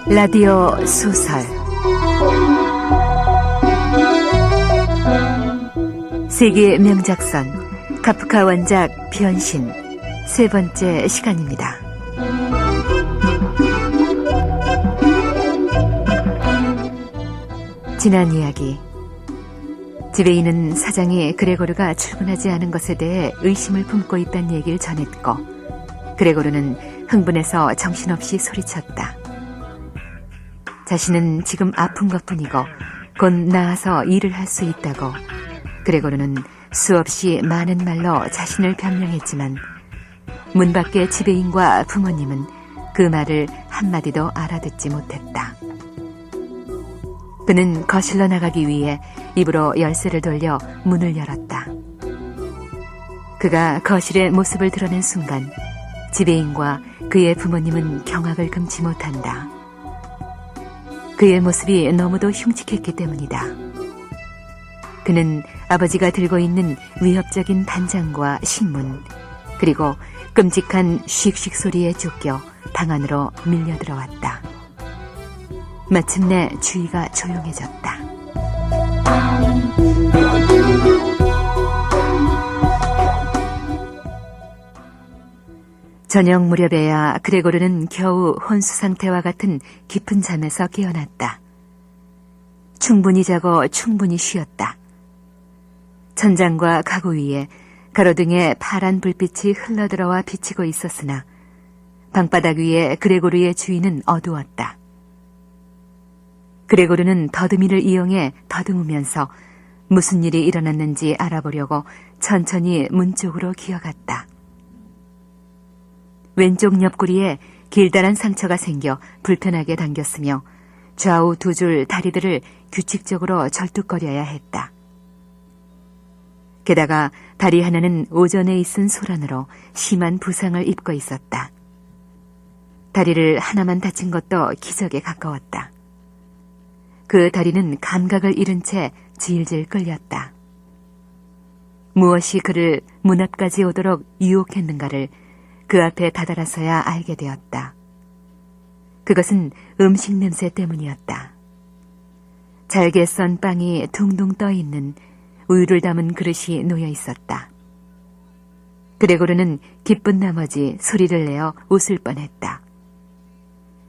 라디오 소설 세계 명작선 카프카 원작 변신 세 번째 시간입니다. 지난 이야기. 지베이는 사장이 그레고르가 출근하지 않은 것에 대해 의심을 품고 있다는 얘기를 전했고, 그레고르는 흥분해서 정신없이 소리쳤다. 자신은 지금 아픈 것뿐이고 곧 나아서 일을 할 수 있다고 그레고르는 수없이 많은 말로 자신을 변명했지만 문 밖의 지배인과 부모님은 그 말을 한마디도 알아듣지 못했다. 그는 거실로 나가기 위해 입으로 열쇠를 돌려 문을 열었다. 그가 거실의 모습을 드러낸 순간 지배인과 그의 부모님은 경악을 금치 못한다. 그의 모습이 너무도 흉측했기 때문이다. 그는 아버지가 들고 있는 위협적인 단장과 신문, 그리고 끔찍한 씩씩 소리에 쫓겨 방 안으로 밀려 들어왔다. 마침내 주위가 조용해졌다. 저녁 무렵에야 그레고르는 겨우 혼수 상태와 같은 깊은 잠에서 깨어났다. 충분히 자고 충분히 쉬었다. 천장과 가구 위에 가로등에 파란 불빛이 흘러들어와 비치고 있었으나 방바닥 위에 그레고르의 주위는 어두웠다. 그레고르는 더듬이를 이용해 더듬으면서 무슨 일이 일어났는지 알아보려고 천천히 문 쪽으로 기어갔다. 왼쪽 옆구리에 길다란 상처가 생겨 불편하게 당겼으며 좌우 두 줄 다리들을 규칙적으로 절뚝거려야 했다. 게다가 다리 하나는 오전에 있은 소란으로 심한 부상을 입고 있었다. 다리를 하나만 다친 것도 기적에 가까웠다. 그 다리는 감각을 잃은 채 질질 끌렸다. 무엇이 그를 문 앞까지 오도록 유혹했는가를 그 앞에 다다라서야 알게 되었다. 그것은 음식 냄새 때문이었다. 잘게 썬 빵이 둥둥 떠있는 우유를 담은 그릇이 놓여 있었다. 그레고르는 기쁜 나머지 소리를 내어 웃을 뻔했다.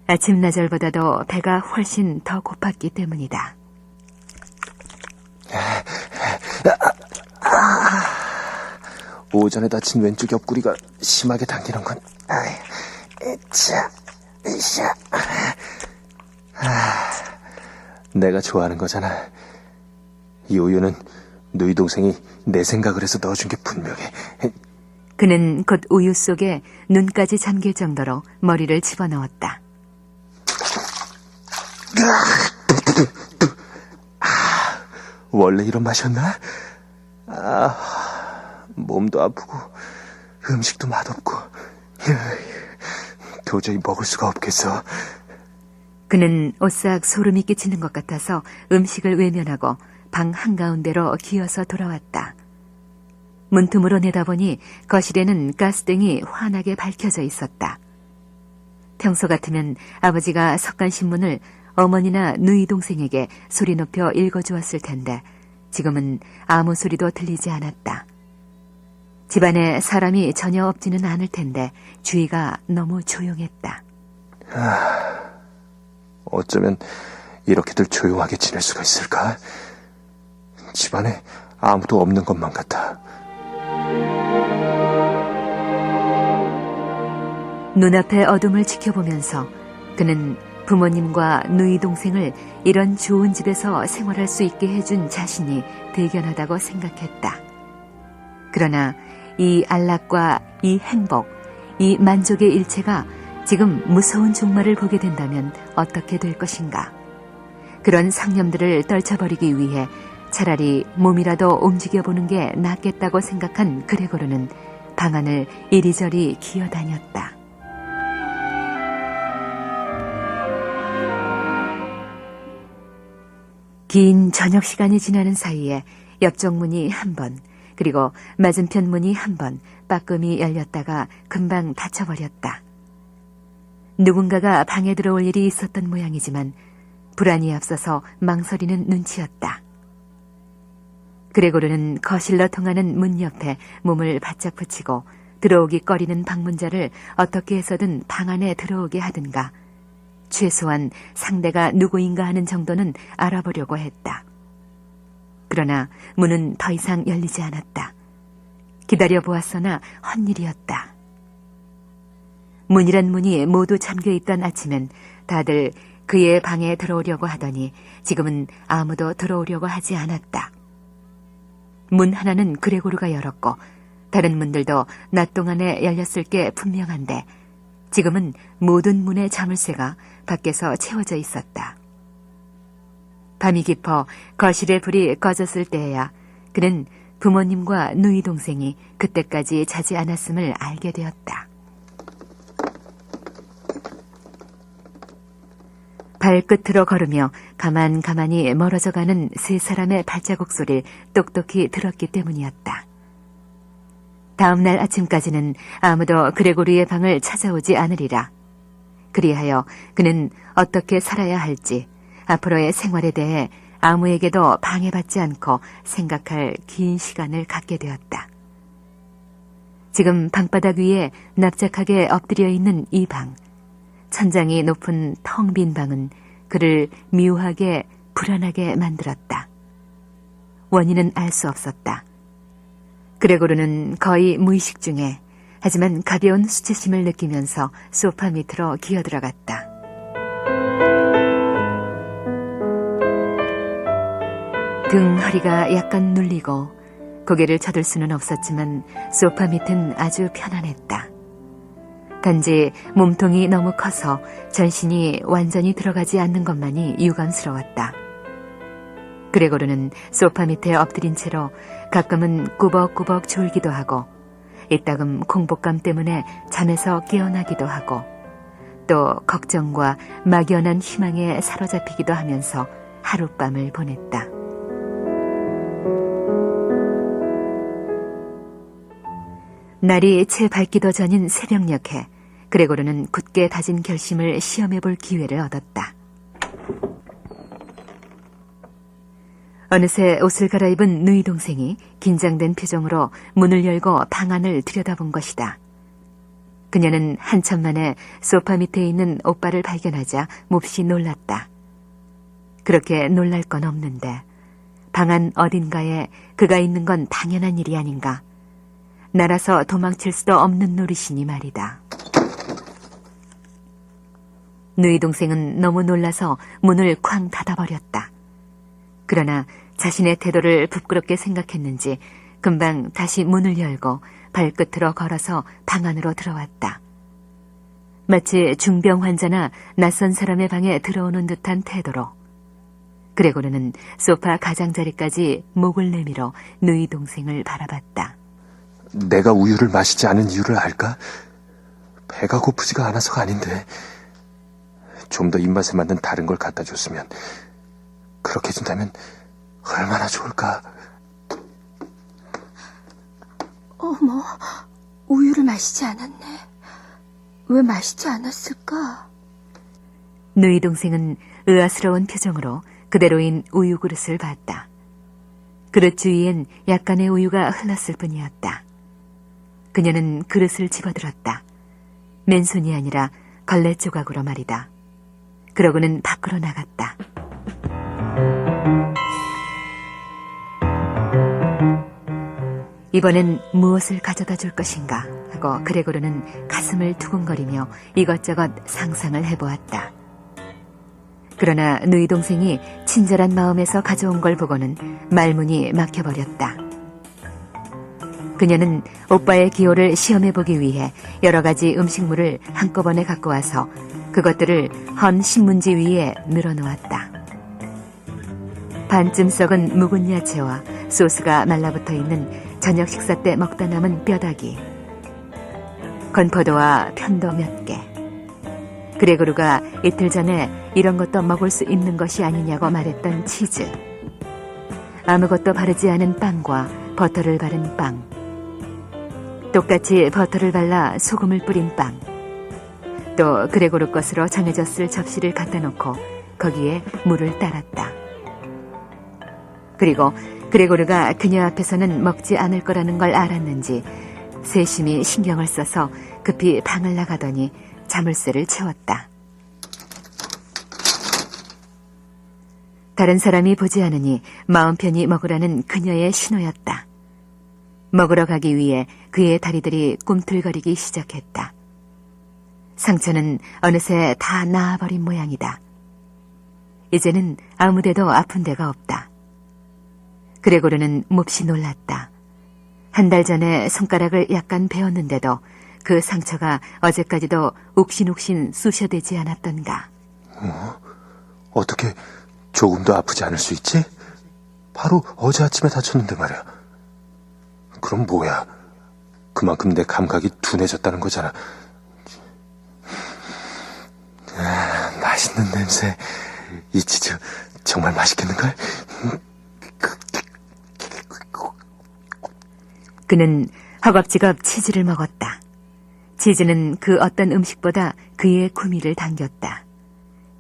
아침나절보다도 배가 훨씬 더 고팠기 때문이다. 오전에 다친 왼쪽 옆구리가 심하게 당기는군. 내가 좋아하는 거잖아. 이 우유는 누이 동생이 내 생각을 해서 넣어준 게 분명해. 그는 곧 우유 속에 눈까지 잠길 정도로 머리를 집어넣었다. 원래 이런 맛이었나? 몸도 아프고 음식도 맛없고 도저히 먹을 수가 없겠어. 그는 오싹 소름이 끼치는 것 같아서 음식을 외면하고 방 한가운데로 기어서 돌아왔다. 문틈으로 내다보니 거실에는 가스등이 환하게 밝혀져 있었다. 평소 같으면 아버지가 석간신문을 어머니나 누이 동생에게 소리 높여 읽어주었을 텐데 지금은 아무 소리도 들리지 않았다. 집안에 사람이 전혀 없지는 않을 텐데 주위가 너무 조용했다. 어쩌면 이렇게들 조용하게 지낼 수가 있을까? 집안에 아무도 없는 것만 같아. 눈앞의 어둠을 지켜보면서 그는 부모님과 누이 동생을 이런 좋은 집에서 생활할 수 있게 해준 자신이 대견하다고 생각했다. 그러나 이 안락과 이 행복, 이 만족의 일체가 지금 무서운 종말을 보게 된다면 어떻게 될 것인가? 그런 상념들을 떨쳐버리기 위해 차라리 몸이라도 움직여보는 게 낫겠다고 생각한 그레고르는 방 안을 이리저리 기어다녔다. 긴 저녁 시간이 지나는 사이에 옆쪽 문이 한 번, 그리고 맞은편 문이 한 번 빠끔히 열렸다가 금방 닫혀버렸다. 누군가가 방에 들어올 일이 있었던 모양이지만 불안이 앞서서 망설이는 눈치였다. 그레고르는 거실로 통하는 문 옆에 몸을 바짝 붙이고 들어오기 꺼리는 방문자를 어떻게 해서든 방 안에 들어오게 하든가 최소한 상대가 누구인가 하는 정도는 알아보려고 했다. 그러나 문은 더 이상 열리지 않았다. 기다려보았으나 헛일이었다. 문이란 문이 모두 잠겨있던 아침엔 다들 그의 방에 들어오려고 하더니 지금은 아무도 들어오려고 하지 않았다. 문 하나는 그레고르가 열었고 다른 문들도 낮 동안에 열렸을 게 분명한데 지금은 모든 문의 자물쇠가 밖에서 채워져 있었다. 밤이 깊어 거실의 불이 꺼졌을 때에야 그는 부모님과 누이 동생이 그때까지 자지 않았음을 알게 되었다. 발끝으로 걸으며 가만가만히 멀어져가는 세 사람의 발자국 소리를 똑똑히 들었기 때문이었다. 다음 날 아침까지는 아무도 그레고르의 방을 찾아오지 않으리라. 그리하여 그는 어떻게 살아야 할지 앞으로의 생활에 대해 아무에게도 방해받지 않고 생각할 긴 시간을 갖게 되었다. 지금 방바닥 위에 납작하게 엎드려 있는 이 방, 천장이 높은 텅 빈 방은 그를 미우하게 불안하게 만들었다. 원인은 알 수 없었다. 그레고르는 거의 무의식 중에 하지만 가벼운 수치심을 느끼면서 소파 밑으로 기어들어갔다. 등 허리가 약간 눌리고 고개를 쳐들 수는 없었지만 소파 밑은 아주 편안했다. 단지 몸통이 너무 커서 전신이 완전히 들어가지 않는 것만이 유감스러웠다. 그레고르는 소파 밑에 엎드린 채로 가끔은 꾸벅꾸벅 졸기도 하고 이따금 공복감 때문에 잠에서 깨어나기도 하고 또 걱정과 막연한 희망에 사로잡히기도 하면서 하룻밤을 보냈다. 날이 채 밝기도 전인 새벽녘에 그레고르는 굳게 다진 결심을 시험해볼 기회를 얻었다. 어느새 옷을 갈아입은 누이 동생이 긴장된 표정으로 문을 열고 방 안을 들여다본 것이다. 그녀는 한참 만에 소파 밑에 있는 오빠를 발견하자 몹시 놀랐다. 그렇게 놀랄 건 없는데 방 안 어딘가에 그가 있는 건 당연한 일이 아닌가. 날아서 도망칠 수도 없는 노릇이니 말이다. 누이 동생은 너무 놀라서 문을 쾅 닫아버렸다. 그러나 자신의 태도를 부끄럽게 생각했는지 금방 다시 문을 열고 발끝으로 걸어서 방 안으로 들어왔다. 마치 중병 환자나 낯선 사람의 방에 들어오는 듯한 태도로. 그레고르는 소파 가장자리까지 목을 내밀어 누이 동생을 바라봤다. 내가 우유를 마시지 않은 이유를 알까? 배가 고프지가 않아서가 아닌데 좀 더 입맛에 맞는 다른 걸 갖다 줬으면 그렇게 해준다면 얼마나 좋을까? 어머, 우유를 마시지 않았네. 왜 마시지 않았을까? 누이 동생은 의아스러운 표정으로 그대로인 우유 그릇을 봤다. 그릇 주위엔 약간의 우유가 흘렀을 뿐이었다. 그녀는 그릇을 집어들었다. 맨손이 아니라 걸레 조각으로 말이다. 그러고는 밖으로 나갔다. 이번엔 무엇을 가져다 줄 것인가 하고 그레고르는 가슴을 두근거리며 이것저것 상상을 해보았다. 그러나 누이 동생이 친절한 마음에서 가져온 걸 보고는 말문이 막혀버렸다. 그녀는 오빠의 기호를 시험해보기 위해 여러 가지 음식물을 한꺼번에 갖고 와서 그것들을 헌 신문지 위에 늘어놓았다. 반쯤 썩은 묵은 야채와 소스가 말라붙어 있는 저녁 식사 때 먹다 남은 뼈다귀, 건포도와 편도 몇 개. 그레고르가 이틀 전에 이런 것도 먹을 수 있는 것이 아니냐고 말했던 치즈, 아무것도 바르지 않은 빵과 버터를 바른 빵, 똑같이 버터를 발라 소금을 뿌린 빵, 또 그레고르 것으로 정해졌을 접시를 갖다 놓고 거기에 물을 따랐다. 그리고 그레고르가 그녀 앞에서는 먹지 않을 거라는 걸 알았는지 세심히 신경을 써서 급히 방을 나가더니 자물쇠를 채웠다. 다른 사람이 보지 않으니 마음 편히 먹으라는 그녀의 신호였다. 먹으러 가기 위해 그의 다리들이 꿈틀거리기 시작했다. 상처는 어느새 다 나아버린 모양이다. 이제는 아무데도 아픈 데가 없다. 그레고르는 몹시 놀랐다. 한 달 전에 손가락을 약간 베었는데도 그 상처가 어제까지도 욱신욱신 쑤셔대지 않았던가. 어떻게 조금도 아프지 않을 수 있지? 바로 어제 아침에 다쳤는데 말이야. 그럼 뭐야? 그만큼 내 감각이 둔해졌다는 거잖아. 맛있는 냄새. 이 치즈 정말 맛있겠는걸? 그는 허겁지겁 치즈를 먹었다. 치즈는 그 어떤 음식보다 그의 구미를 당겼다.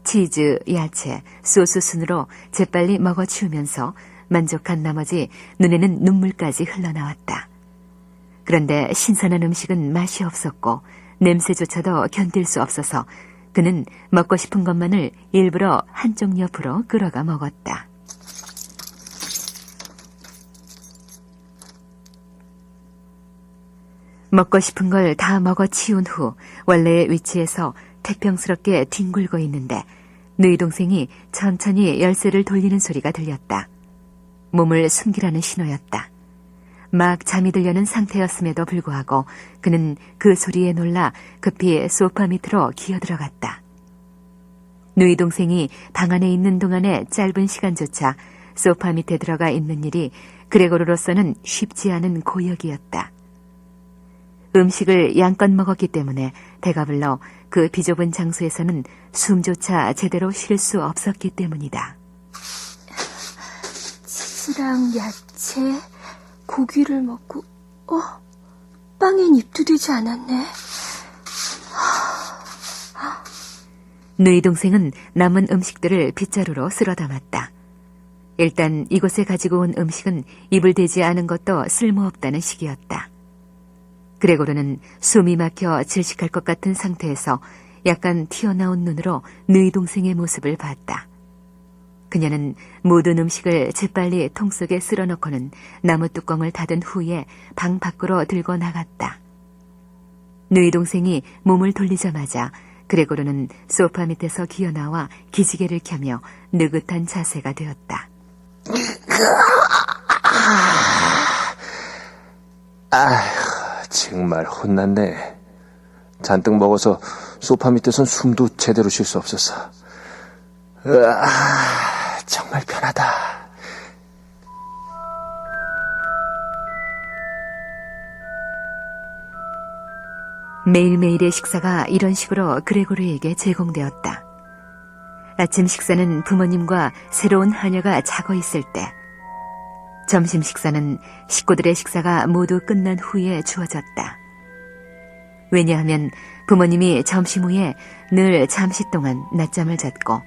치즈, 야채, 소스 순으로 재빨리 먹어치우면서 만족한 나머지 눈에는 눈물까지 흘러나왔다. 그런데 신선한 음식은 맛이 없었고 냄새조차도 견딜 수 없어서 그는 먹고 싶은 것만을 일부러 한쪽 옆으로 끌어가 먹었다. 먹고 싶은 걸 다 먹어치운 후 원래의 위치에서 태평스럽게 뒹굴고 있는데 누이 동생이 천천히 열쇠를 돌리는 소리가 들렸다. 몸을 숨기라는 신호였다. 막 잠이 들려는 상태였음에도 불구하고 그는 그 소리에 놀라 급히 소파 밑으로 기어들어갔다. 누이 동생이 방 안에 있는 동안의 짧은 시간조차 소파 밑에 들어가 있는 일이 그레고르로서는 쉽지 않은 고역이었다. 음식을 양껏 먹었기 때문에 배가 불러 그 비좁은 장소에서는 숨조차 제대로 쉴 수 없었기 때문이다. 치즈랑 야채, 고기를 먹고, 빵엔 입도 되지 않았네. 누이 동생은 남은 음식들을 빗자루로 쓸어 담았다. 일단 이곳에 가지고 온 음식은 입을 대지 않은 것도 쓸모없다는 식이었다. 그레고르는 숨이 막혀 질식할 것 같은 상태에서 약간 튀어나온 눈으로 누이 동생의 모습을 봤다. 그녀는 모든 음식을 재빨리 통 속에 쓸어넣고는 나무 뚜껑을 닫은 후에 방 밖으로 들고 나갔다. 누이 동생이 몸을 돌리자마자 그레고르는 소파 밑에서 기어나와 기지개를 켜며 느긋한 자세가 되었다. 아휴, 정말 혼났네. 잔뜩 먹어서 소파 밑에선 숨도 제대로 쉴 수 없었어. 정말 편하다. 매일매일의 식사가 이런 식으로 그레고르에게 제공되었다. 아침 식사는 부모님과 새로운 하녀가 자고 있을 때, 점심 식사는 식구들의 식사가 모두 끝난 후에 주어졌다. 왜냐하면 부모님이 점심 후에 늘 잠시 동안 낮잠을 잤고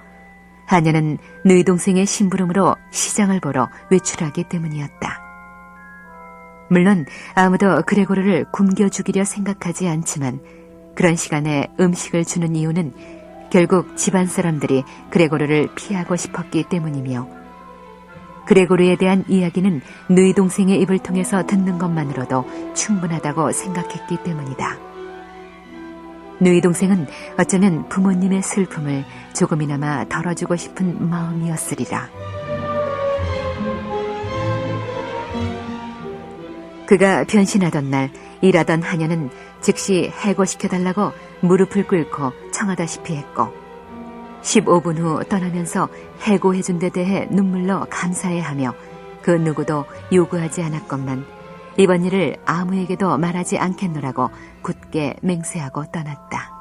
하녀는 누이 동생의 심부름으로 시장을 보러 외출하기 때문이었다. 물론 아무도 그레고르를 굶겨 죽이려 생각하지 않지만 그런 시간에 음식을 주는 이유는 결국 집안 사람들이 그레고르를 피하고 싶었기 때문이며 그레고르에 대한 이야기는 누이 동생의 입을 통해서 듣는 것만으로도 충분하다고 생각했기 때문이다. 누이 동생은 어쩌면 부모님의 슬픔을 조금이나마 덜어주고 싶은 마음이었으리라. 그가 변신하던 날 일하던 하녀는 즉시 해고시켜달라고 무릎을 꿇고 청하다시피 했고 15분 후 떠나면서 해고해준 데 대해 눈물로 감사해하며 그 누구도 요구하지 않았건만 이번 일을 아무에게도 말하지 않겠노라고 굳게 맹세하고 떠났다.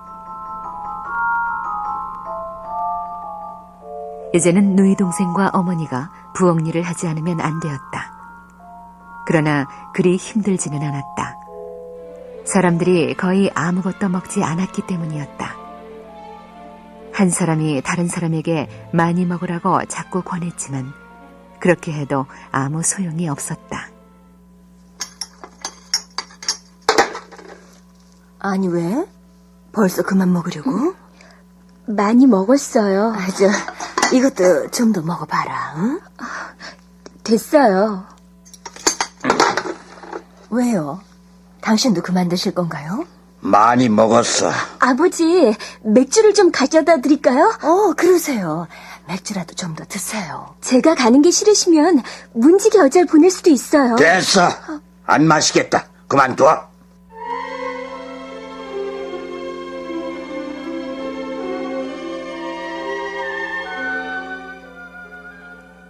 이제는 누이 동생과 어머니가 부엌 일을 하지 않으면 안 되었다. 그러나 그리 힘들지는 않았다. 사람들이 거의 아무것도 먹지 않았기 때문이었다. 한 사람이 다른 사람에게 많이 먹으라고 자꾸 권했지만 그렇게 해도 아무 소용이 없었다. 아니, 왜? 벌써 그만 먹으려고? 많이 먹었어요. 이것도 좀 더 먹어봐라, 응? 됐어요. 왜요? 당신도 그만 드실 건가요? 많이 먹었어. 아버지, 맥주를 좀 가져다 드릴까요? 그러세요. 맥주라도 좀 더 드세요. 제가 가는 게 싫으시면 문지기 여자를 보낼 수도 있어요. 됐어. 안 마시겠다. 그만둬.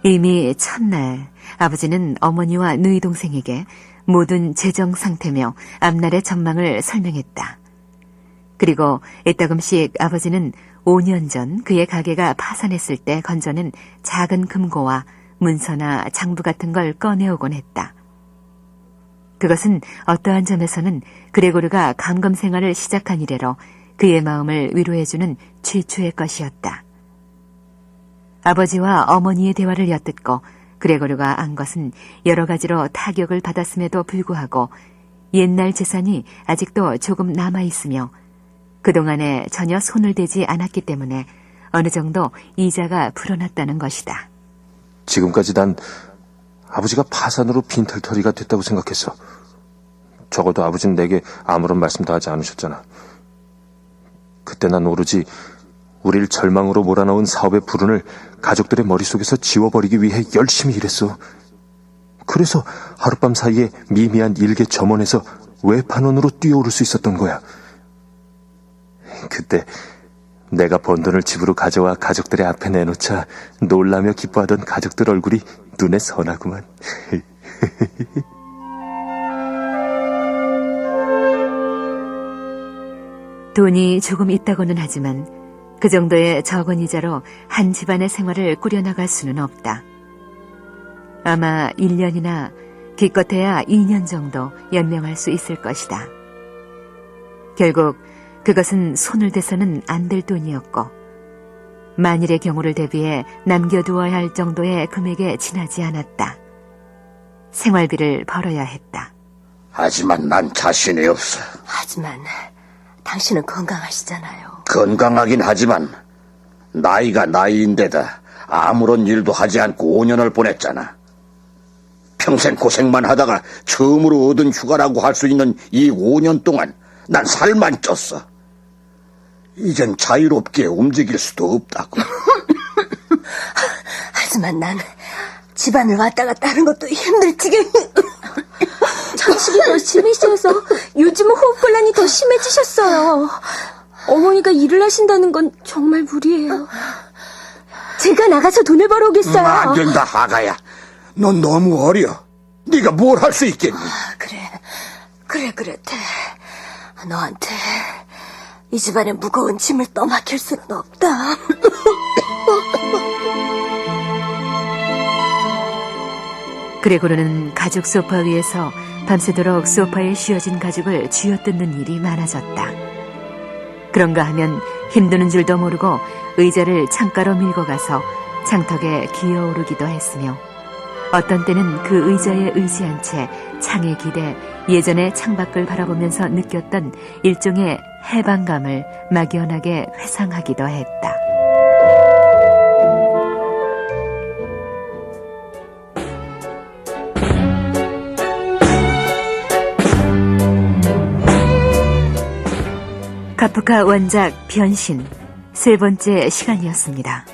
이미 첫날 아버지는 어머니와 누이 동생에게 모든 재정 상태며 앞날의 전망을 설명했다. 그리고 이따금씩 아버지는 5년 전 그의 가게가 파산했을 때 건져낸 작은 금고와 문서나 장부 같은 걸 꺼내오곤 했다. 그것은 어떠한 점에서는 그레고르가 감금 생활을 시작한 이래로 그의 마음을 위로해주는 최초의 것이었다. 아버지와 어머니의 대화를 엿듣고 그레고르가 안 것은 여러 가지로 타격을 받았음에도 불구하고 옛날 재산이 아직도 조금 남아있으며 그동안에 전혀 손을 대지 않았기 때문에 어느 정도 이자가 불어났다는 것이다. 지금까지 난 아버지가 파산으로 빈털터리가 됐다고 생각했어. 적어도 아버지는 내게 아무런 말씀도 하지 않으셨잖아. 그때 난 오로지 우릴 절망으로 몰아넣은 사업의 불운을 가족들의 머릿속에서 지워버리기 위해 열심히 일했어. 그래서 하룻밤 사이에 미미한 일개 점원에서 외판원으로 뛰어오를 수 있었던 거야. 그때 내가 번 돈을 집으로 가져와 가족들의 앞에 내놓자 놀라며 기뻐하던 가족들 얼굴이 눈에 선하구만. 돈이 조금 있다고는 하지만 그 정도의 적은 이자로 한 집안의 생활을 꾸려나갈 수는 없다. 아마 1년이나 기껏해야 2년 정도 연명할 수 있을 것이다. 결국 그것은 손을 대서는 안 될 돈이었고 만일의 경우를 대비해 남겨두어야 할 정도의 금액에 지나지 않았다. 생활비를 벌어야 했다. 하지만 난 자신이 없어. 하지만 당신은 건강하시잖아요. 건강하긴 하지만 나이가 나이인데다 아무런 일도 하지 않고 5년을 보냈잖아. 평생 고생만 하다가 처음으로 얻은 휴가라고 할 수 있는 이 5년 동안 난 살만 쪘어. 이젠 자유롭게 움직일 수도 없다고. 하지만 난 집안을 왔다 갔다 하는 것도 힘들 지경이. 자식이 더 심해지셔서 요즘은 호흡곤란이 더 심해지셨어요. 어머니가 일을 하신다는 건 정말 무리예요. 제가 나가서 돈을 벌어오겠어요. 안 된다, 아가야. 넌 너무 어려. 네가 뭘 할 수 있겠니? 그래, 태. 너한테 이 집안의 무거운 짐을 떠맡길 수는 없다. 그레고르는 가죽 소파 위에서 밤새도록 소파에 씌워진 가죽을 쥐어뜯는 일이 많아졌다. 그런가 하면 힘드는 줄도 모르고 의자를 창가로 밀고 가서 창턱에 기어오르기도 했으며 어떤 때는 그 의자에 의지한 채 창에 기대 예전의 창밖을 바라보면서 느꼈던 일종의 해방감을 막연하게 회상하기도 했다. 카프카 원작 변신 세 번째 시간이었습니다.